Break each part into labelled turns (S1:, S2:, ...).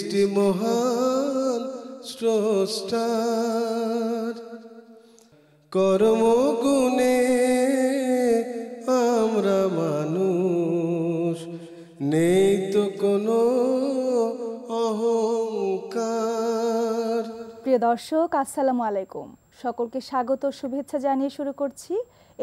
S1: সৃষ্টি মহান স্রষ্টার, কর্মগুণে আমরা মানুষ, নেই তো কোনো অহংকার।
S2: প্রিয় দর্শক, আসসালামু আলাইকুম। সকলকে স্বাগত ও শুভেচ্ছা জানিয়ে শুরু করছি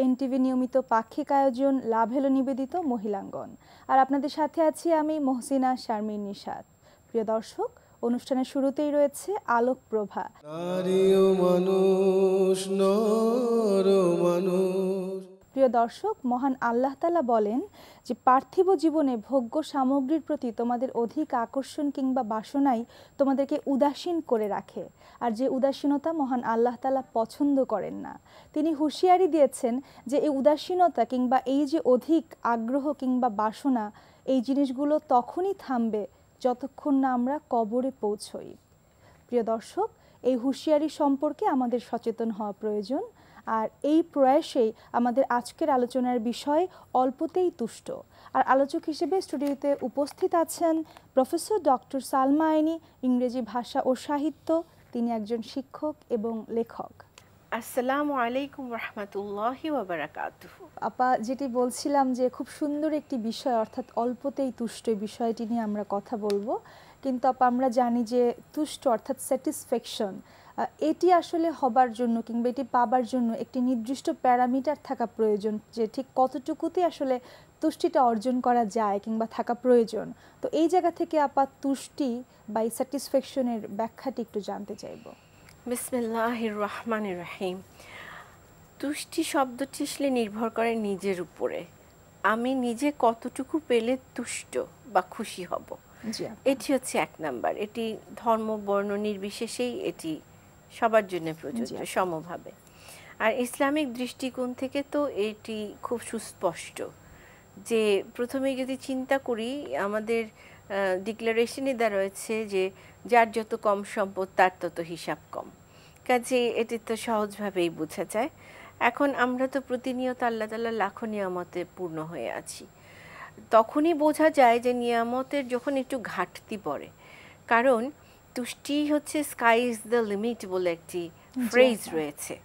S2: এনটিভি নিয়মিত পাক্ষিক আয়োজন লাভ হেলো নিবেদিত মহিলাঙ্গন। আর আপনাদের সাথে আছি আমি মহসিনা শারমিন নিশাত। প্রিয় দর্শক, অনুষ্ঠানের শুরুতেই রয়েছে আলোক প্রভা।
S1: নারী ও মানুষ, নর ও মানুষ।
S2: প্রিয় দর্শক, মহান আল্লাহ তাআলা বলেন যে পার্থিব জীবনে ভোগ্য সামগ্রীর প্রতি তোমাদের অধিক আকর্ষণ কিংবা বাসনাই তোমাদেরকে উদাসীন করে রাখে, আর যে উদাসীনতা মহান আল্লাহ তাআলা পছন্দ করেন না। তিনি হুঁশিয়ারি দিয়েছেন যে এই উদাসীনতা কিংবা এই যে অধিক আগ্রহ কিংবা বাসনা, এই জিনিসগুলো তখনই থামবে যতক্ষণ না আমরা কবরে পৌঁছই। প্রিয় দর্শক, এই হুঁশিয়ারি সম্পর্কে আমাদের সচেতন হওয়া প্রয়োজন। আর এই প্রয়াসেই আমাদের আজকের আলোচনার বিষয় অল্পতেই তুষ্ট। আর আলোচক হিসেবে স্টুডিওতে উপস্থিত আছেন প্রফেসর ডক্টর সালমা আইনি, ইংরেজি ভাষা ও সাহিত্য। তিনি একজন শিক্ষক এবং লেখক।
S3: আসসালামু আলাইকুম রাহমাতুল্লাহি ওয়া বারাকাতুহু।
S2: আপা, যেটি বলছিলাম যে খুব সুন্দর একটি বিষয়, অর্থাৎ অল্পতেই তুষ্ট, এই বিষয়টি নিয়ে আমরা কথা বলবো। কিন্তু আপা, আমরা জানি যে তুষ্ট অর্থাৎ স্যাটিসফ্যাকশন, এটি আসলে হবার জন্য কিংবা এটি পাবার জন্য একটি নির্দিষ্ট প্যারামিটার থাকা প্রয়োজন, যে ঠিক কতটুকুতে আসলে তুষ্টিটা অর্জন করা যায় কিংবা থাকা প্রয়োজন। তো এই জায়গা থেকে আপা তুষ্টি বা এই স্যাটিসফ্যাকশনের ব্যাখ্যাটি একটু জানতে চাইব।
S3: বিসমিল্লাহির রহমানির রহিম। তুষ্টি শব্দটি আসলে নির্ভর করে নিজের উপরে। আমি নিজে কতটুকু পেলে তুষ্ট বা খুশি হব, এটি হচ্ছে এক নাম্বার। এটি ধর্ম বর্ণ নির্বিশেষেই এটি সবার জন্য প্রযোজ্য সমভাবে। আর ইসলামিক দৃষ্টিকোণ থেকে তো এটি খুব সুস্পষ্ট যে প্রথমেই যদি চিন্তা করি, আমাদের ডিক্লারেশনে দেওয়া রয়েছে যে যার যত কম সম্পদ তার তত হিসাব কম। কাজে এটি তো সহজভাবেই বোঝা যায়। এখন আমরা তো প্রতিনিয়ত আল্লাহ তাআলার লাখো নিয়ামতে পূর্ণ হয়ে আছি। তখনই বোঝা যায় যে নিয়ামতের যখন একটু ঘাটতি পড়ে, কারণ তুষ্টি হচ্ছে স্কাই ইজ দ্য লিমিট বলে একটি ফ্রেজ রয়েছে,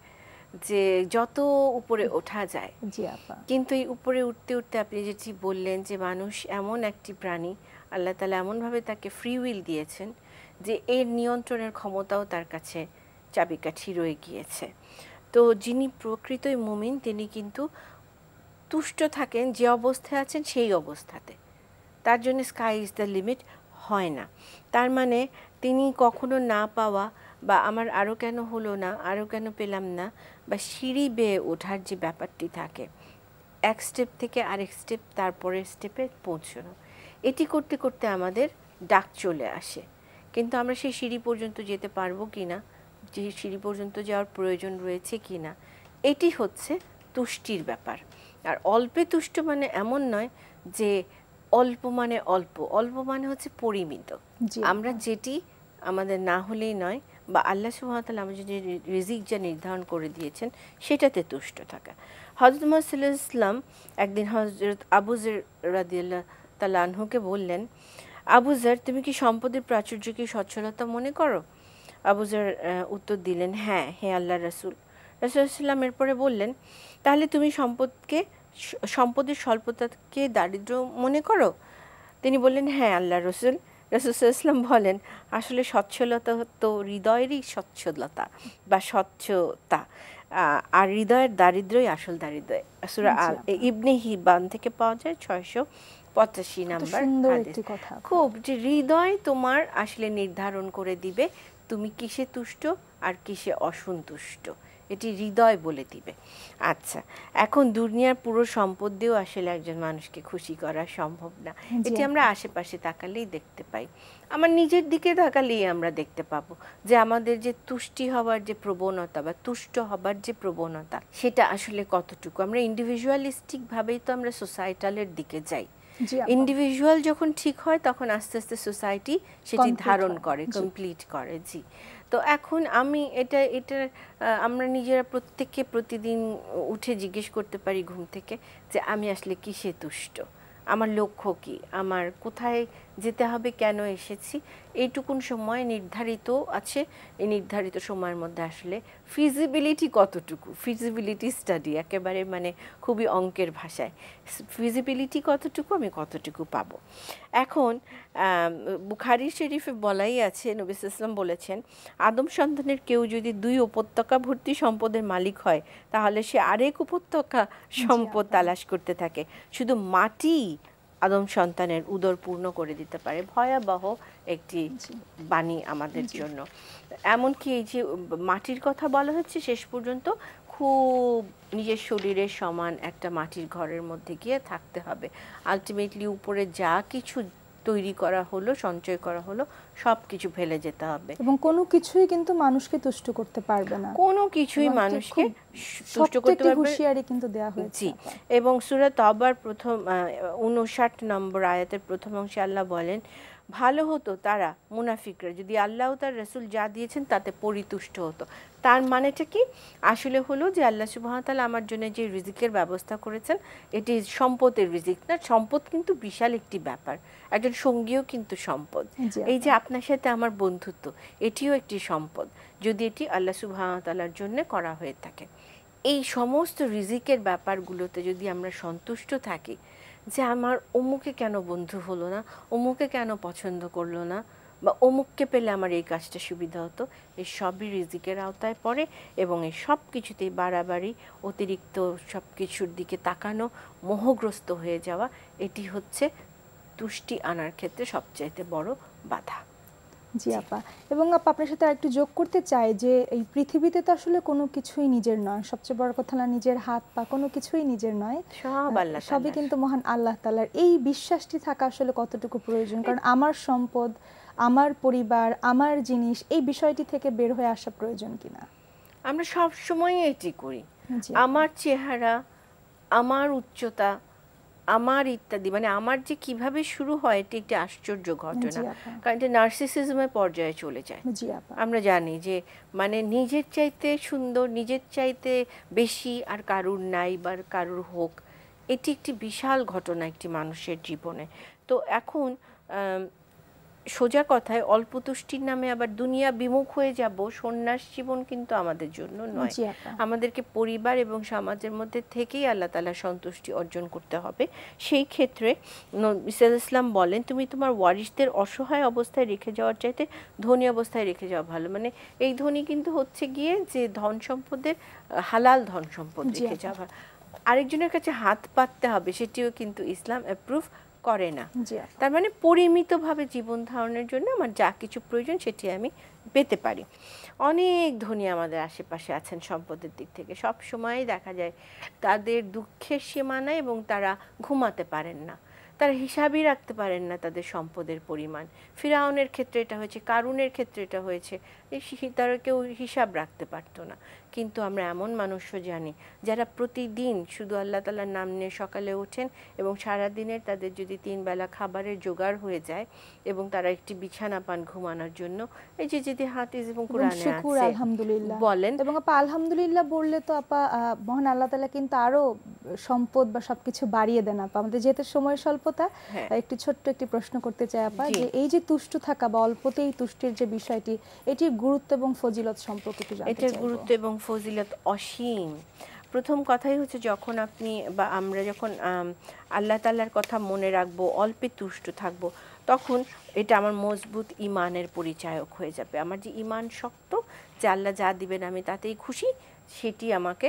S3: যে যত উপরে ওঠা যায়। কিন্তু এই উপরে উঠতে উঠতে আপনি যেটি বললেন যে মানুষ এমন একটি প্রাণী, আল্লাহ তাআলা এমনভাবে তাকে ফ্রি উইল দিয়েছেন যে এর নিয়ন্ত্রণের ক্ষমতাও তার কাছে চাবিকাঠি রয়ে গিয়েছে। তো যিনি প্রকৃতই মুমিন তিনি কিন্তু তুষ্ট থাকেন যে অবস্থায় আছেন সেই অবস্থাতে, তার জন্য স্কাই ইজ দ্য লিমিট হয় না। তার মানে তিনি কখনো না পাওয়া বা আমার আরও কেন হলো না, আরও কেন পেলাম না, বা সিঁড়ি বেয়ে ওঠার যে ব্যাপারটি থাকে, এক স্টেপ থেকে আরেক স্টেপ, তারপরের স্টেপে পৌঁছানো, এটি করতে করতে আমাদের ডাক চলে আসে। কিন্তু আমরা সেই সিঁড়ি পর্যন্ত যেতে পারবো কি না, যে সিঁড়ি পর্যন্ত যাওয়ার প্রয়োজন রয়েছে কি না, এটি হচ্ছে তুষ্টির ব্যাপার। আর অল্পে তুষ্ট মানে এমন নয় যে অল্প মানে অল্প, অল্প মানে হচ্ছে পরিমিত। আমরা যেটি আমাদের না হলেই নয়, বা আল্লাহ সুবহানাহু ওয়া তাআলা আমাদের যে রিজিক যা নির্ধারণ করে দিয়েছেন সেটাতে তুষ্ট থাকা। হযরত মুহাম্মদ সাল্লাল্লাহু আলাইহি ওয়াসাল্লাম একদিন হযরত আবু যর রাদিয়াল্লাহু তাআলা আনহুকে বললেন, আবু যর, তুমি কি সম্পদের প্রাচুর্যকে সচ্ছলতা মনে করো? আবু যর উত্তর দিলেন, হ্যাঁ হে আল্লাহর রাসূল। রাসূল সাল্লাম এরপরে বললেন, তাহলে তুমি সম্পদের স্বল্পতাকে দারিদ্র্য মনে করো? তিনি বললেন, হ্যাঁ আল্লাহর রাসূল। রাসূল সাল্লাম বলেন, আসলে সচ্ছলতা তো হৃদয়েরই স্বচ্ছলতা বা স্বচ্ছতা, আর হৃদয়ের দারিদ্র্যই আসল দারিদ্র্য। সূরা ইবনে হিব্বান থেকে পাওয়া যায় 685 নাম্বার হাদিস। খুব, যে হৃদয় তোমার আসলে নির্ধারণ করে দিবে তুমি কিসে তুষ্ট আর কিসে অসন্তুষ্ট, এটি হৃদয় বলে দিবে। আচ্ছা, এখন দুনিয়ার পুরো সম্পদ দিয়েও আসলে একজন মানুষকে খুশি করা সম্ভব না। এটি আমরা আশেপাশে তাকালেই দেখতে পাই, আমার নিজের দিকে তাকালেই আমরা দেখতে পাবো যে আমাদের যে তুষ্টি হবার যে প্রবণতা বা তুষ্ট হবার যে প্রবণতা, সেটা আসলে কতটুকু। আমরা ইন্ডিভিজুয়ালিস্টিক ভাবেই তো আমরা সোসাইটালের দিকে যাই। ইন্ডিভিজুয়াল যখন ঠিক হয় তখন আস্তে আস্তে সোসাইটি সেটি ধারণ করে, কমপ্লিট করে। জি, তো এখন আমি এটা আমরা নিজেরা প্রত্যেককে প্রতিদিন উঠে জিজ্ঞেস করতে পারি ঘুম থেকে যে আমি আসলে কিসে তুষ্ট, আমার লক্ষ্য কি, আমার কোথায় যেতে হবে কেন এসেছি, এইটুকুন সময় নির্ধারিত আছে। এই নির্ধারিত সময়ের মধ্যে আসলে ফিজিবিলিটি কতটুকু, ফিজিবিলিটি স্টাডি একেবারে মানে খুবই অঙ্কের ভাষায়, ফিজিবিলিটি কতটুকু, আমি কতটুকু পাবো। এখন বুখারী শরীফে বলাই আছে, নবী সাল্লাল্লাহু আলাইহি ওয়াসাল্লাম বলেছেন, আদম সন্তানের কেউ যদি 2 উপত্যকা ভর্তি সম্পদের মালিক হয় তাহলে সে আরেক উপত্যকা সম্পদ তালাশ করতে থাকে। শুধু মাটি আদম সন্তানের উদর পূর্ণ করে দিতে পারে। ভয়াবহ একটি বাণী আমাদের জন্য। এমনকি এই যে মাটির কথা বলা হচ্ছে, শেষ পর্যন্ত খুব নিজের শরীরের সমান একটা মাটির ঘরের মধ্যে গিয়ে থাকতে হবে। আলটিমেটলি উপরে যা কিছু তৈরি করা হলো, সঞ্চয় করা হলো, সব কিছু ফেলে যেতে হবে।
S2: এবং কোনো কিছুই কিন্তু মানুষকে তুষ্ট করতে পারবে না,
S3: কোনো কিছুই মানুষকে তুষ্ট করতে পারবে।
S2: হুঁশিয়ারি কিন্তু দেয়া হয়েছে।
S3: জি, এবং সূরা তওবার প্রথম 59 নম্বর আয়াতের প্রথম অংশে আল্লাহ বলেন, ভালো হতো তারা মুনাফিকরা যদি আল্লাহ তার রাসূল যা দিয়েছেন তাতে পরিতুষ্ট হতো। তার মানেটা কি? আসলে হলো যে আল্লাহ সুবহানাহু ওয়া তাআলা আমার জন্য যে রিজিকের ব্যবস্থা করেছেন, এটি সম্পদের রিজিক না। সম্পদ কিন্তু বিশাল একটি ব্যাপার, একজন সঙ্গীও কিন্তু সম্পদ। এই যে আপনার সাথে আমার বন্ধুত্ব, এটিও একটি সম্পদ, যদি এটি আল্লাহ সুবহানাহু ওয়া তাআলার জন্য করা হয়ে থাকে। এই সমস্ত রিজিকের ব্যাপারগুলোতে যদি আমরা সন্তুষ্ট থাকি, যে আমার অমুকে কেন বন্ধু হলো না, অমুকে কেন পছন্দ করলো না, বা অমুককে পেলে আমার এই কাজটা সুবিধা হতো, এই সবই রিজিকের আওতায় পড়ে। এবং এই সব কিছুতেই বাড়াবাড়ি, অতিরিক্ত সব কিছুর দিকে তাকানো, মোহগ্রস্ত হয়ে যাওয়া, এটি হচ্ছে তুষ্টি আনার ক্ষেত্রে সবচাইতে বড় বাধা।
S2: জি আপা, এবং আপা আপনার সাথে আরেকটু যোগ করতে চাই যে এই পৃথিবীতে তো আসলে কোনো কিছুই নিজের নয়, সবচেয়ে বড় কথা না নিজের হাত পা কোনো কিছুই নিজের নয়,
S3: সব আল্লাহ
S2: সবই
S3: তাআলার।
S2: কিন্তু মহান আল্লাহ তাআলার। এই বিশ্বাসটি থাকা আসলে কতটুকু প্রয়োজন, কারণ আমার সম্পদ, আমার পরিবার, আমার জিনিস, এই বিষয়টি থেকে বের হয়ে আসা প্রয়োজন কিনা?
S3: আমরা সব সময় এটি করি।
S2: জি
S3: আমার চেহারা, আমার উচ্চতা, আমার ইত্যাদি, মানে আমার যে কিভাবে শুরু হয় এটি একটি আশ্চর্য ঘটনা,
S2: জি আপা।
S3: কারণ এটা নার্সিসিজমের পর্যায়ে চলে যায়।
S2: জি আপা।
S3: আমরা জানি যে মানে নিজের চাইতে সুন্দর, নিজের চাইতে বেশি আর কারুর নাই বা কারুর হোক, এটি একটি বিশাল ঘটনা একটি মানুষের জীবনে। তো এখন সোজা কথায় অল্প তুষ্টির নামে আবার দুনিয়া বিমুখ হয়ে যাব, সন্ন্যাস জীবন কিন্তু আমাদের জন্য নয়।
S2: জি আপা।
S3: আমাদেরকে পরিবার এবং সমাজের মধ্যে থেকেই আল্লাহ তাআলা সন্তুষ্টি অর্জন করতে হবে। সেই ক্ষেত্রে নবী সাল্লাল্লাহু আলাইহি ওয়াসাল্লাম বলেন, তুমি তোমার ওয়ারিসদের অসহায় অবস্থায় রেখে যাওয়ার চাইতে ধনী অবস্থায় রেখে যাওয়া ভালো। মানে এই ধনী কিন্তু হচ্ছে গিয়ে যে ধন সম্পদের হালাল ধন সম্পদ
S2: জি
S3: রেখে
S2: আপা।
S3: যাওয়া। আরেকজনের কাছে হাত পাততে হবে, সেটিও কিন্তু ইসলাম অ্যাপ্রুভ করে না।
S2: জি আপা।
S3: তার মানে পরিমিতভাবে জীবন ধারণের জন্য আমার যা কিছু প্রয়োজন সেটি আমি পেতে পারি। অনেক ধনী আমাদের আশেপাশে আছেন সম্পদের দিক থেকে, সব সময় দেখা যায় তাদের দুঃখের সীমা নাই এবং তারা ঘুমাতে পারেন না, তারা হিসাবই রাখতে পারেন না তাদের সম্পদের পরিমাণ। ফিরাউনের ক্ষেত্রে এটা হয়েছে, কারুনের ক্ষেত্রে এটা হয়েছে, তারা কেউ হিসাব রাখতে পারতো না। কিন্তু আমরা এমন মানুষও জানি যারা প্রতিদিন শুধু আল্লাহ তাআলার নাম নিয়ে সকালে ওঠেন এবং সারা দিনের তাদের যদি 3 বেলা খাবারের জোগাড় হয়ে যায় এবং তারা একটি বিছানা পান ঘুমানোর জন্য, এই যে যদি হাদিস এবং কোরআনে
S2: শুকুর
S3: আছে
S2: আলহামদুলিল্লাহ
S3: বলেন।
S2: এবং আপা আলহামদুলিল্লাহ বললে তো আপা মহান আল্লাহ তাআলা কিন্তু আরো সম্পদ বা সবকিছু বাড়িয়ে দেন আপা। আমাদের যেহেতু সময় স্বল্পতা,
S3: হ্যাঁ।
S2: একটু ছোট্ট একটি প্রশ্ন করতে চাই আপা,
S3: জি।
S2: যে এই যে তুষ্ট থাকা বা অল্পতেই তুষ্টির যে বিষয়টি, এটির গুরুত্ব এবং ফজিলত সম্পর্কে একটু জানতে
S3: এটার
S2: চাইবো।
S3: গুরুত্ব এবং ফজিলত অসীম। প্রথম কথাই হচ্ছে যখন আপনি বা আমরা যখন আল্লাহ তাআলার কথা মনে রাখবো, অল্পে তুষ্ট থাকবো, তখন এটা আমার মজবুত ঈমানের পরিচায়ক হয়ে যাবে। আমার যে ঈমান শক্ত, যে আল্লাহ যা দিবেন আমি তাতেই খুশি, সেটি আমাকে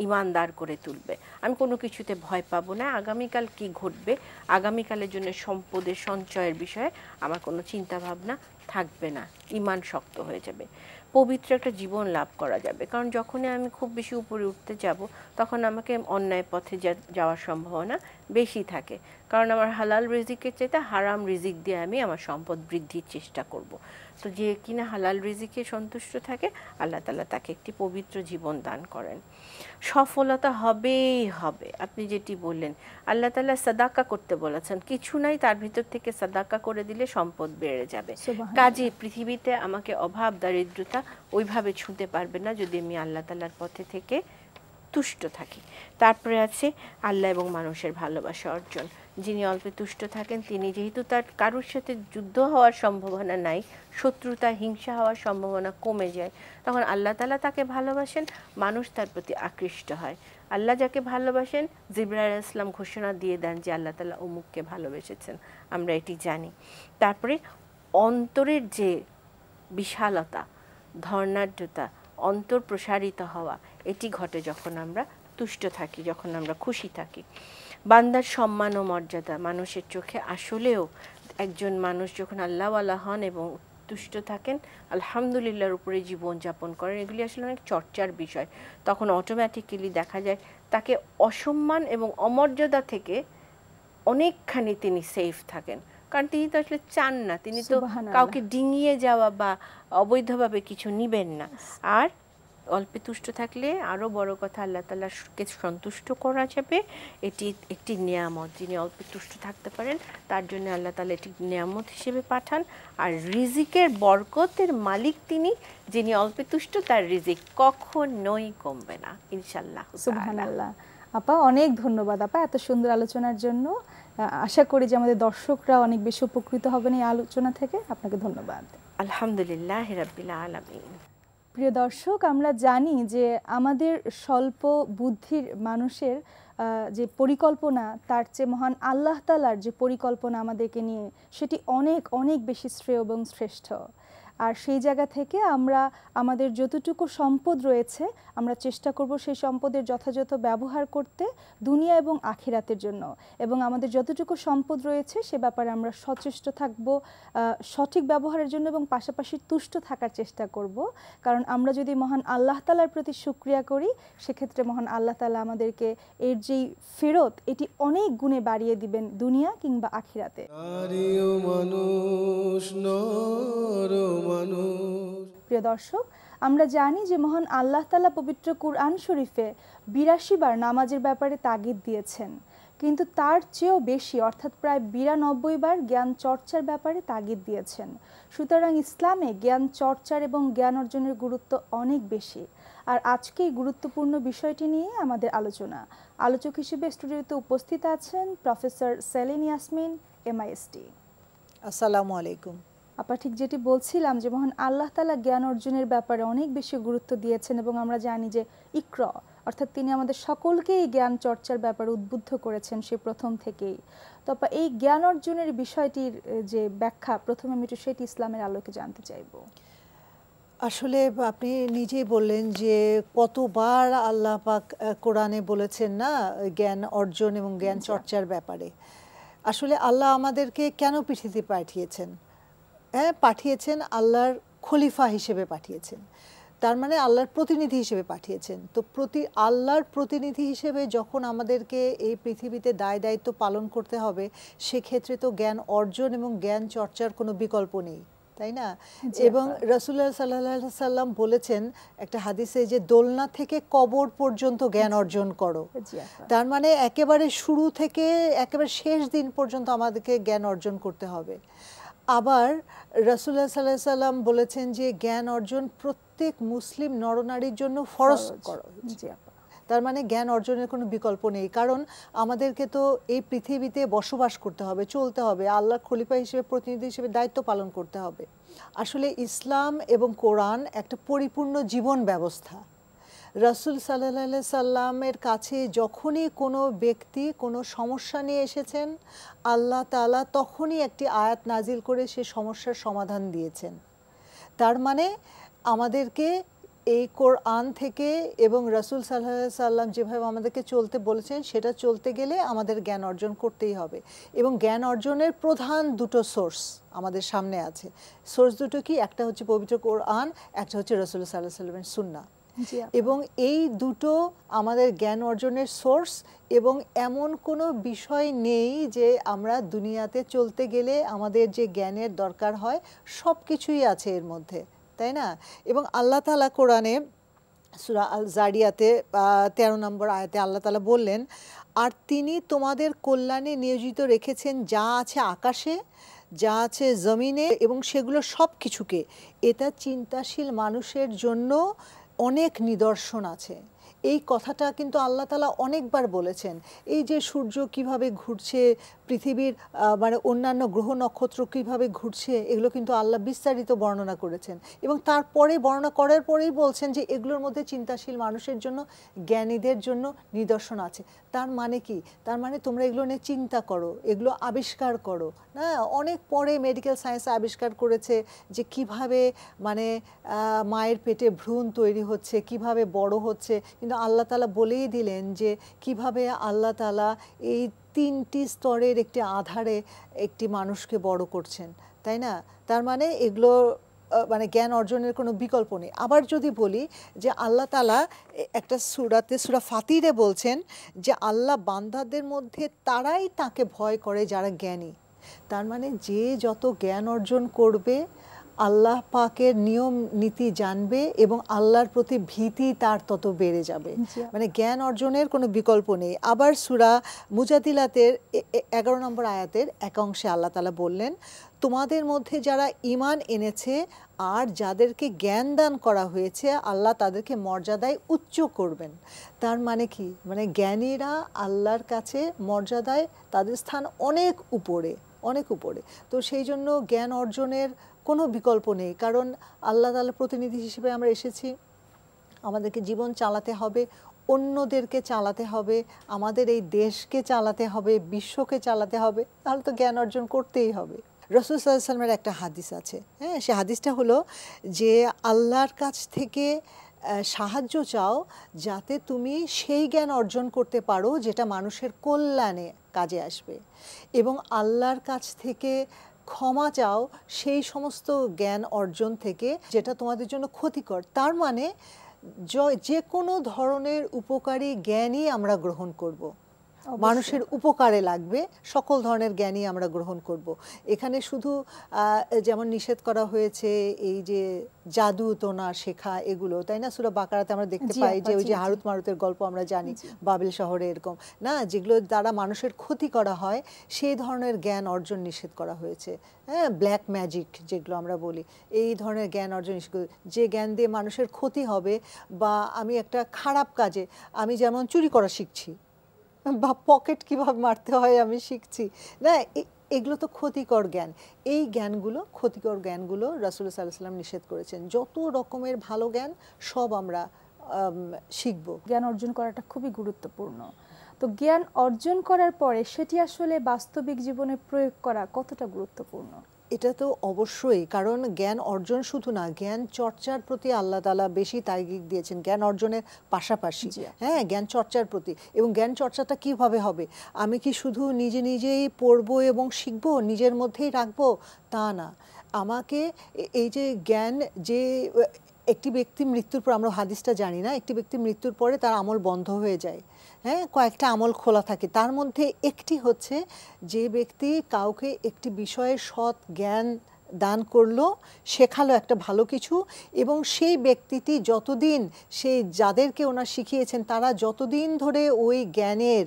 S3: ঈমানদার করে তুলবে। আমি কোনো কিছুতে ভয় পাবো না, আগামীকাল কি ঘটবে, আগামীকালের জন্য সম্পদের সঞ্চয়ের বিষয়ে আমার কোনো চিন্তা ভাবনা থাকবে না, ঈমান শক্ত হয়ে যাবে, পবিত্র একটা জীবন লাভ করা যাবে। কারণ যখনই আমি খুব বেশি উপরে উঠতে যাব, তখন আমাকে অন্যায় পথে যাওয়ার সম্ভাবনা বেশি থাকে, কারণ আমার হালাল রিজিকের চাইতে হারাম রিজিক দিয়ে আমি আমার সম্পদ বৃদ্ধির চেষ্টা করব। তো যে কিনা হালাল রিজিকে সন্তুষ্ট থাকে, আল্লাহ তাআলা তাকে একটি পবিত্র জীবন দান করেন। সফলতা হবেই হবে। আপনি যেটি বললেন, আল্লাহ তাআলা সাদাকা করতে বলেছেন, কিছু নাই তার ভিতর থেকে সাদাকা করে দিলে সম্পদ বেড়ে যাবে। কাজে পৃথিবীতে আমাকে অভাব দারিদ্রতা ওইভাবে ছুঁতে পারবে না যদি আমি আল্লাহ তাআলার পথে থেকে তুষ্ট থাকি। তারপরে আছে আল্লাহ এবং মানুষের ভালোবাসা অর্জন। যিনি অল্পে তুষ্ট থাকেন তিনি যেহেতু তার কারোর সাথে যুদ্ধ হওয়ার সম্ভাবনা নাই, শত্রুতা হিংসা হওয়ার সম্ভাবনা কমে যায়, তখন আল্লাহ তাআলা তাকে ভালোবাসেন, মানুষ তার প্রতি আকৃষ্ট হয়। আল্লাহ যাকে ভালোবাসেন, জিবরাইল আলাইহিস সালাম ঘোষণা দিয়ে দেন যে আল্লাহ তাআলা অমুককে ভালোবেসেছেন, আমরা এটি জানি। তারপরে অন্তরের যে বিশালতা, ধর্নাঢ্যতা, অন্তর প্রসারিত হওয়া, এটি ঘটে যখন আমরা তুষ্ট থাকি, যখন আমরা খুশি থাকি। বান্দার সম্মান ও মর্যাদা মানুষের চোখে আসলেও একজন মানুষ যখন আল্লাহওয়ালা হন এবং তুষ্ট থাকেন, আলহামদুলিল্লাহর উপরে জীবনযাপন করেন, এগুলি আসলে অনেক চর্চার বিষয়, তখন অটোমেটিক্যালি দেখা যায় তাকে অসম্মান এবং অমর্যাদা থেকে অনেকখানি তিনি সেফ থাকেন। কারণ তিনি তো আসলে চান না, তিনি তো কাউকে ডিঙিয়ে যাওয়া বা অবৈধভাবে কিছু নিবেন না। আর অল্পে তুষ্ট থাকলে আরও বড় কথা, আল্লাহ তাআলাকে সন্তুষ্ট করা যাবে। এটি একটি নিয়ামত, যিনি অল্পে তুষ্ট থাকতে পারেন তার জন্য আল্লাহ তাআলা এটি নিয়ামত হিসেবে পাঠান। আর রিজিকের বরকতের মালিক তিনি, যিনি অল্পে তুষ্ট, তার রিজিক কখনোই কমবে না ইনশাআল্লাহ।
S2: সুবহানাল্লাহ। আপা অনেক ধন্যবাদ আপা এত সুন্দর আলোচনার জন্য। আশা করি যে আমাদের দর্শকরা অনেক বেশি উপকৃত হবেন এই আলোচনা থেকে। আপনাকে ধন্যবাদ।
S3: আলহামদুলিল্লাহ রাব্বিল আলামিন।
S2: প্রিয় দর্শক, আমরা জানি যে আমাদের স্বল্প বুদ্ধির মানুষের যে পরিকল্পনা, তার চেয়ে মহান আল্লাহ তাআলার যে পরিকল্পনা আমাদেরকে নিয়ে, সেটি অনেক অনেক বেশি শ্রেয় এবং শ্রেষ্ঠ। আর সেই জায়গা থেকে আমরা আমাদের যতটুকু সম্পদ রয়েছে আমরা চেষ্টা করব সেই সম্পদের যথাযথ ব্যবহার করতে দুনিয়া এবং আখিরাতের জন্য, এবং আমাদের যতটুকু সম্পদ রয়েছে সে ব্যাপারে আমরা সচেষ্ট থাকব সঠিক ব্যবহারের জন্য, এবং পাশাপাশি তুষ্ট থাকার চেষ্টা করব। কারণ আমরা যদি মহান আল্লাহ তাআলার প্রতি শুকরিয়া করি, সেক্ষেত্রে মহান আল্লাহ তাআলা আমাদেরকে এর যেই ফেরত এটি অনেক গুণে বাড়িয়ে দিবেন দুনিয়া কিংবা আখিরাতে।
S1: নারী ও মানুষ, নর ও মানুষ।
S2: প্রিয় দর্শক, আমরা জানি যে মহান আল্লাহ তাআলা পবিত্র কুরআন শরীফে ৮২ বার নামাজের ব্যাপারে তাগিদ দিয়েছেন, কিন্তু তার চেয়েও বেশি অর্থাৎ প্রায় ৯২ বার জ্ঞান চর্চার ব্যাপারে তাগিদ দিয়েছেন। সুতরাং ইসলামে জ্ঞান চর্চার এবং জ্ঞান অর্জনের গুরুত্ব অনেক বেশি। আর আজকে এই গুরুত্বপূর্ণ বিষয়টি নিয়ে আমাদের আলোচনা। আলোচক হিসেবে স্টুডিওতে উপস্থিত আছেন প্রফেসর সেলিন ইয়াসমিন, এমআইএসটি।
S4: আসসালামু আলাইকুম।
S2: আপা ঠিক যেটি বলছিলাম যে মহান আল্লাহ তাআলা জ্ঞান অর্জনের ব্যাপারে অনেক বেশি গুরুত্ব দিয়েছেন, এবং আমরা জানি যে ইকরা অর্থাৎ তিনি আমাদের সকলকেই জ্ঞান চর্চার ব্যাপারে উদ্বুদ্ধ করেছেন সে প্রথম থেকেই। তো আপা এই জ্ঞান অর্জনের বিষয়টির যে ব্যাখ্যা, প্রথমে আমি একটু সেটি ইসলামের আলোকে জানতে চাইব।
S4: আসলে আপনি নিজেই বললেন যে কতবার আল্লাহ পাক কোরআনে বলেছেন না জ্ঞান অর্জন এবং জ্ঞান চর্চার ব্যাপারে। আসলে আল্লাহ আমাদেরকে কেন পৃথিবীতে পাঠিয়েছেন? পাঠিয়েছেন আল্লাহর খলিফা হিসেবে পাঠিয়েছেন, তার মানে আল্লাহর প্রতিনিধি হিসেবে পাঠিয়েছেন। তো আল্লাহর প্রতিনিধি হিসেবে যখন আমাদেরকে এই পৃথিবীতে দায় দায়িত্ব পালন করতে হবে, সেক্ষেত্রে তো জ্ঞান অর্জন এবং জ্ঞান চর্চার কোনো বিকল্প নেই, তাই না? এবং রাসূলুল্লাহ সাল্লাল্লাহু আলাইহি সাল্লাম বলেছেন একটা হাদিসে যে দোলনা থেকে কবর পর্যন্ত জ্ঞান অর্জন করো। তার মানে একেবারে শুরু থেকে একেবারে শেষ দিন পর্যন্ত আমাদেরকে জ্ঞান অর্জন করতে হবে। আবার রাসূলুল্লাহ সাল্লাল্লাহু আলাইহি সাল্লাম বলেছেন যে জ্ঞান অর্জন প্রত্যেক মুসলিম নরনারীর জন্য ফরজ করা হয়েছে। তার মানে জ্ঞান অর্জনের কোনো বিকল্প নেই, কারণ আমাদেরকে তো এই পৃথিবীতে বসবাস করতে হবে, চলতে হবে, আল্লাহর খলিফা হিসেবে প্রতিনিধি হিসেবে দায়িত্ব পালন করতে হবে। আসলে ইসলাম এবং কোরআন একটা পরিপূর্ণ জীবন ব্যবস্থা। রাসূল সাল্লাল্লাহু আলাইহি সাল্লামের কাছে যখনই কোনো ব্যক্তি কোনো সমস্যা নিয়ে এসেছেন, আল্লাহ তাআলা তখনই একটি আয়াত নাজিল করে সে সমস্যার সমাধান দিয়েছেন। তার মানে আমাদেরকে এই কোরআন থেকে এবং রাসূল সাল্লাল্লাহু আলাইহি সাল্লাম যেভাবে আমাদেরকে চলতে বলেছেন সেটা চলতে গেলে আমাদের জ্ঞান অর্জন করতেই হবে। এবং জ্ঞান অর্জনের প্রধান দুটো সোর্স আমাদের সামনে আছে। সোর্স দুটো কি? একটা হচ্ছে পবিত্র কোরআন, একটা হচ্ছে রাসূল সাল্লাল্লাহু আলাইহি সাল্লামের সুন্নাহ। এবং এই দুটো আমাদের জ্ঞান অর্জনের সোর্স, এবং এমন কোনো বিষয় নেই যে আমরা দুনিয়াতে চলতে গেলে আমাদের যে জ্ঞানের দরকার হয় সব কিছুই আছে এর মধ্যে, তাই না? এবং আল্লাহ তাআলা কোরআনে সূরা আল জারিয়াতে 13 নম্বর আয়াতে আল্লাহ তাআলা বললেন, আর তিনি তোমাদের কল্যাণে নিয়োজিত রেখেছেন যা আছে আকাশে, যা আছে জমিনে, এবং সেগুলো সব কিছুকে। এটা চিন্তাশীল মানুষের জন্য অনেক নিদর্শন আছে। এই কথাটা কিন্তু আল্লাহ তাআলা অনেকবার বলেছেন। এই যে সূর্য কিভাবে ঘুরছে, পৃথিবীর মানে অন্যান্য গ্রহ নক্ষত্র কিভাবে ঘুরছে, এগুলো কিন্তু আল্লাহ বিস্তারিত বর্ণনা করেছেন এবং তারপরে বর্ণনা করার পরেই বলছেন যে এগুলোর মধ্যে চিন্তাশীল মানুষের জন্য, জ্ঞানীদের জন্য নিদর্শন আছে। তার মানে কি? তার মানে তোমরা এগুলো নিয়ে চিন্তা করো, এগুলো আবিষ্কার করো। না, অনেক পরে মেডিকেল সায়েন্স আবিষ্কার করেছে যে কিভাবে মানে মায়ের পেটে ভ্রূণ তৈরি হচ্ছে, কিভাবে বড় হচ্ছে, কিন্তু আল্লাহ তাআলা বলেই দিলেন যে কিভাবে আল্লাহ তাআলা এই 3টি স্তরের একটি আধারে একটি মানুষকে বড় করছেন, তাই না? তার মানে এগুলো মানে জ্ঞান অর্জনের কোনো বিকল্প নেই। আবার যদি বলি যে আল্লাহ তাআলা একটা সূরাতে, সূরা ফাতিরে বলছেন যে আল্লাহ বান্দাদের মধ্যে তারাই তাকে ভয় করে যারা জ্ঞানী। তার মানে যে যত জ্ঞান অর্জন করবে, আল্লাহ পাকের নিয়ম নীতি জানবে এবং আল্লাহর প্রতি ভীতি তার তত বেড়ে যাবে। মানে জ্ঞান অর্জনের কোনো বিকল্প নেই। আবার সূরা মুজাদিলাতের 11 নম্বর আয়াতের এক অংশে আল্লাহ তাআলা বললেন, তোমাদের মধ্যে যারা ঈমান এনেছে আর যাদেরকে জ্ঞান দান করা হয়েছে আল্লাহ তাদেরকে মর্যাদায় উচ্চ করবেন। তার মানে কি? মানে জ্ঞানীরা আল্লাহর কাছে মর্যাদায় তাদের স্থান অনেক উপরে, অনেক উপরে। তো সেই জন্য জ্ঞান অর্জনের কোনো বিকল্প নেই, কারণ আল্লাহ তাআলার প্রতিনিধি হিসেবে আমরা এসেছি, আমাদেরকে জীবন চালাতে হবে, অন্যদেরকে চালাতে হবে, আমাদের এই দেশকে চালাতে হবে, বিশ্বকে চালাতে হবে, তাহলে তো জ্ঞান অর্জন করতেই হবে। রাসূল সাল্লাল্লাহু আলাইহি ওয়াসাল্লামের একটা হাদিস আছে, হ্যাঁ, সে হাদিসটা হলো যে আল্লাহর কাছ থেকে সাহায্য চাও যাতে তুমি সেই জ্ঞান অর্জন করতে পারো যেটা মানুষের কল্যাণে কাজে আসবে, এবং আল্লাহর কাছ থেকে ক্ষমা চাও সেই সমস্ত জ্ঞান অর্জন থেকে যেটা তোমাদের জন্য ক্ষতিকর। তার মানে যে কোনো ধরনের উপকারী জ্ঞানই আমরা গ্রহণ করব, মানুষের উপকারে লাগবে, সকল ধরনের জ্ঞানই আমরা গ্রহণ করব। এখানে শুধু যেমন নিষেধ করা হয়েছে এই যে জাদু টোনা শেখা এগুলো, তাই না? সূরা বাকারাতে আমরা দেখতে পাই যে ওই যে হারুত মারুতের গল্প আমরা জানি, বাবিল শহরে এরকম না, যেগুলো দ্বারা মানুষের ক্ষতি করা হয় সেই ধরনের জ্ঞান অর্জন নিষেধ করা হয়েছে। হ্যাঁ, ব্ল্যাক ম্যাজিক যেগুলো আমরা বলি, এই ধরনের জ্ঞান অর্জন নিষেধ, যে জ্ঞান দিয়ে মানুষের ক্ষতি হবে, বা আমি একটা খারাপ কাজে, আমি যেমন চুরি করা শিখছি বা পকেট কিভাবে মারতে হয় আমি শিখছি না, এগুলো তো ক্ষতিকর জ্ঞান। এই জ্ঞানগুলো, ক্ষতিকর জ্ঞানগুলো রাসূল সাল্লাল্লাহু আলাইহি ওয়াসাল্লাম নিষেধ করেছেন। যত রকমের ভালো জ্ঞান সব আমরা শিখব।
S2: জ্ঞান অর্জন করাটা খুবই গুরুত্বপূর্ণ। তো জ্ঞান অর্জন করার পরে সেটি আসলে বাস্তবিক জীবনে প্রয়োগ করা কতটা গুরুত্বপূর্ণ?
S4: এটা তো অবশ্যই, কারণ জ্ঞান অর্জন শুধু না, জ্ঞান চর্চার প্রতি আল্লাহ তাআলা বেশি তাগিদ দিয়েছেন, জ্ঞান অর্জনের পাশাপাশি, হ্যাঁ, জ্ঞান চর্চার প্রতি। এবং জ্ঞান চর্চাটা কিভাবে হবে? আমি কি শুধু নিজে নিজেই পড়বো এবং শিখবো, নিজের মধ্যেই রাখবো? তা না, আমাকে এই যে জ্ঞান, যে একটি ব্যক্তি মৃত্যুর পর, আমরা হাদিসটা জানি না, একটি ব্যক্তি মৃত্যুর পরে তার আমল বন্ধ হয়ে যায়, হ্যাঁ, কয়েকটা আমল খোলা থাকে, তার মধ্যে একটি হচ্ছে যে ব্যক্তি কাউকে একটি বিষয়ে সৎ জ্ঞান দান করলো, শেখালো একটা ভালো কিছু, এবং সেই ব্যক্তিটি যতদিন, সেই যাদেরকে ওনার শিখিয়েছেন তারা যতদিন ধরে ওই জ্ঞানের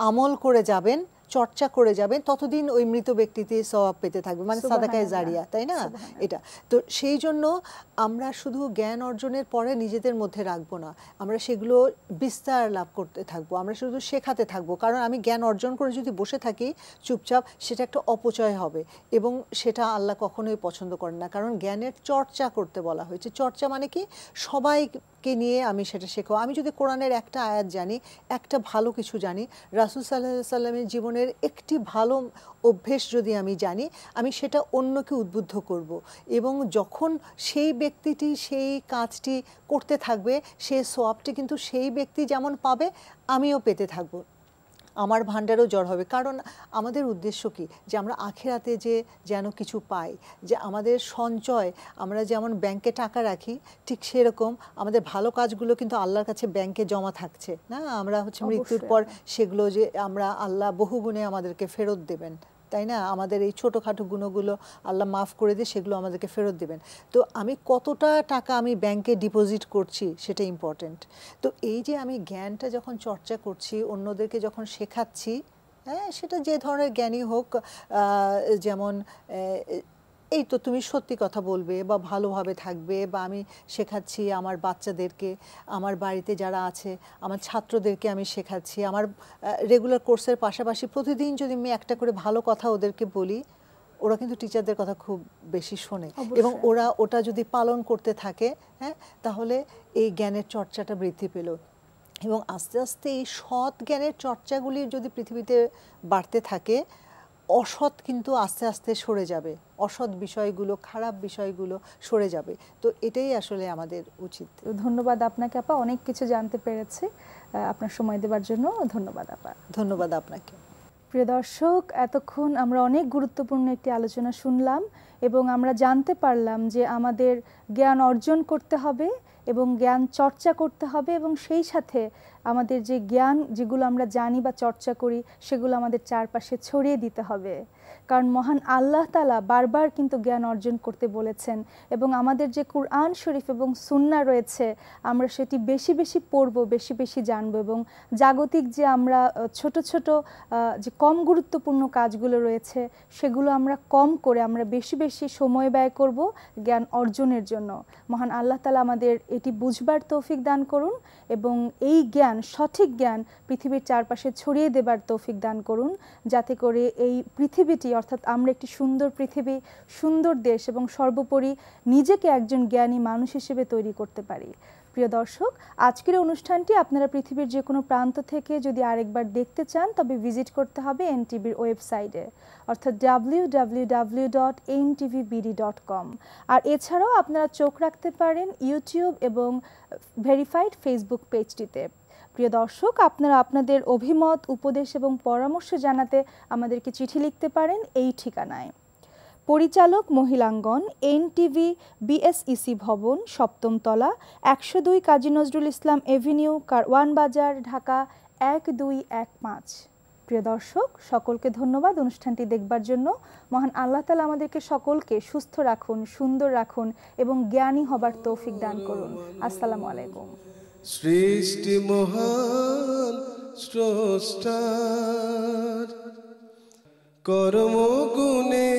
S4: আমল করে যাবেন, চর্চা করে যাবেন, ততদিন ওই মৃত ব্যক্তিতে সওয়াব পেতে থাকবে, মানে সাদাকায়ে জারিয়া, তাই না? এটা তো সেই জন্য আমরা শুধু জ্ঞান অর্জনের পরে নিজেদের মধ্যে রাখবো না, আমরা সেগুলো বিস্তার লাভ করতে থাকবো, আমরা শুধু শেখাতে থাকবো। কারণ আমি জ্ঞান অর্জন করে যদি বসে থাকি চুপচাপ, সেটা একটা অপচয় হবে এবং সেটা আল্লাহ কখনোই পছন্দ করেন না। কারণ জ্ঞানের চর্চা করতে বলা হয়েছে। চর্চা মানে কি? সবাইকে নিয়ে আমি সেটা শেখো। আমি যদি কোরআনের একটা আয়াত জানি, একটা ভালো কিছু জানি, রাসূল সাল্লাল্লাহু আলাইহি ওয়াসাল্লামের জীবনের একটি ভালো অভ্যেস যদি আমি জানি, আমি সেটা অন্যকে উদ্বুদ্ধ করব, এবং যখন সেই ব্যক্তিটি সেই কাজটি করতে থাকবে, সেই সওয়াবটি কিন্তু সেই ব্যক্তি যেমন পাবে আমিও পেতে থাকবো, আমার ভান্ডারও জড় হবে। কারণ আমাদের উদ্দেশ্য কি? যে আমরা আখিরাতে যে যেন কিছু পাই, যে আমাদের সঞ্চয়, আমরা যেমন ব্যাংকে টাকা রাখি, ঠিক সেরকম আমাদের ভালো কাজগুলো কিন্তু আল্লাহর কাছে ব্যাংকে জমা থাকছে না, আমরা হচ্ছে মৃত্যুর পর সেগুলো যে আমরা আল্লাহ বহুগুণে আমাদেরকে ফেরত দেবেন, তাই না? আমাদের এই ছোটোখাটো গুণগুলো আল্লাহ মাফ করে দিয়ে সেগুলো আমাদেরকে ফেরত দেবেন। তো আমি কতটা টাকা আমি ব্যাংকে ডিপোজিট করছি সেটা ইম্পর্টেন্ট। তো এই যে আমি জ্ঞানটা যখন চর্চা করছি, অন্যদেরকে যখন শেখাচ্ছি, হ্যাঁ, সেটা যে ধরনের জ্ঞানই হোক, যেমন এই তো তুমি সত্যি কথা বলবে বা ভালোভাবে থাকবে, বা আমি শেখাচ্ছি আমার বাচ্চাদেরকে, আমার বাড়িতে যারা আছে আমার ছাত্রদেরকে আমি শেখাচ্ছি, আমার রেগুলার কোর্সের পাশাপাশি প্রতিদিন যদি আমি একটা করে ভালো কথা ওদেরকে বলি, ওরা কিন্তু টিচারদের কথা খুব বেশি শোনে, এবং ওরা ওটা যদি পালন করতে থাকে, হ্যাঁ, তাহলে এই জ্ঞানের চর্চাটা বৃদ্ধি পেল। এবং আস্তে আস্তে এই সৎ জ্ঞানের চর্চাগুলি যদি পৃথিবীতে বাড়তে থাকে, অসৎ কিন্তু আস্তে আস্তে সরে যাবে, অসৎ বিষয়গুলো, খারাপ বিষয়গুলো সরে যাবে। তো এটাই আসলে আমাদের উচিত।
S2: ধন্যবাদ আপনাকে আপা, অনেক কিছু জানতে পেরেছি। আপনার সময় দেওয়ার জন্য ধন্যবাদ আপা।
S4: ধন্যবাদ আপনাকে।
S2: প্রিয় দর্শক, এতক্ষণ আমরা অনেক গুরুত্বপূর্ণ একটি আলোচনা শুনলাম এবং আমরা জানতে পারলাম যে আমাদের জ্ঞান অর্জন করতে হবে এবং জ্ঞান চর্চা করতে হবে, এবং সেই সাথে আমাদের যে জ্ঞান যেগুলো আমরা জানি বা চর্চা করি সেগুলো আমাদের চারপাশে ছড়িয়ে দিতে হবে। কারণ মহান আল্লাহ তাআলা বারবার কিন্তু জ্ঞান অর্জন করতে বলেছেন, এবং আমাদের যে কুরআন শরীফ এবং সুন্নাহ রয়েছে আমরা সেটি বেশি বেশি পড়ব, বেশি বেশি জানব, এবং জাগতিক যে আমরা ছোট ছোট যে কম গুরুত্বপূর্ণ কাজগুলো রয়েছে সেগুলো আমরা কম করে আমরা বেশি বেশি সময় ব্যয় করব জ্ঞান অর্জনের জন্য। মহান আল্লাহ তাআলা আমাদের এটি বুঝবার তৌফিক দান করুন এবং এই জ্ঞান, সঠিক জ্ঞান পৃথিবীর চারপাশে ছড়িয়ে দেবার তৌফিক দান করুন, যাতে করে এই পৃথিবীটি, অর্থাৎ আমরা একটি সুন্দর পৃথিবী, সুন্দর দেশ এবং সর্বোপরি নিজেকে একজন জ্ঞানী মানুষ হিসেবে তৈরি করতে পারি। প্রিয় দর্শক, আজকের অনুষ্ঠানটি আপনারা পৃথিবীর যে কোনো প্রান্ত থেকে যদি আরেকবার দেখতে চান তবে ভিজিট করতে হবে এনটিভির ওয়েবসাইটে, অর্থাৎ www.ntvbd.com। আর এছাড়াও আপনারা চোখ রাখতে পারেন ইউটিউব এবং ভেরিফাইড ফেসবুক পেজটিতে। প্রিয় দর্শক, আপনারা আপনাদের অভিমত, উপদেশ এবং পরামর্শ জানাতে আমাদেরকে চিঠি লিখতে পারেন এই ঠিকানায়: পরিচালক মহিলাঙ্গন, এনটিভি, বিএসইসি ভবন, 7ম তলা, 102 কাজী নজরুল ইসলাম এভিনিউ, কারওয়ান বাজার, ঢাকা 1215। প্রিয় দর্শক, সকলকে ধন্যবাদ অনুষ্ঠানটি দেখবার জন্য। মহান আল্লাহ তাআলা আমাদেরকে সকলকে সুস্থ রাখুন, সুন্দর রাখুন এবং জ্ঞানী হবার তৌফিক দান করুন। আসসালামু আলাইকুম।
S1: সৃষ্টি মহান স্রষ্টার কর্মগুণে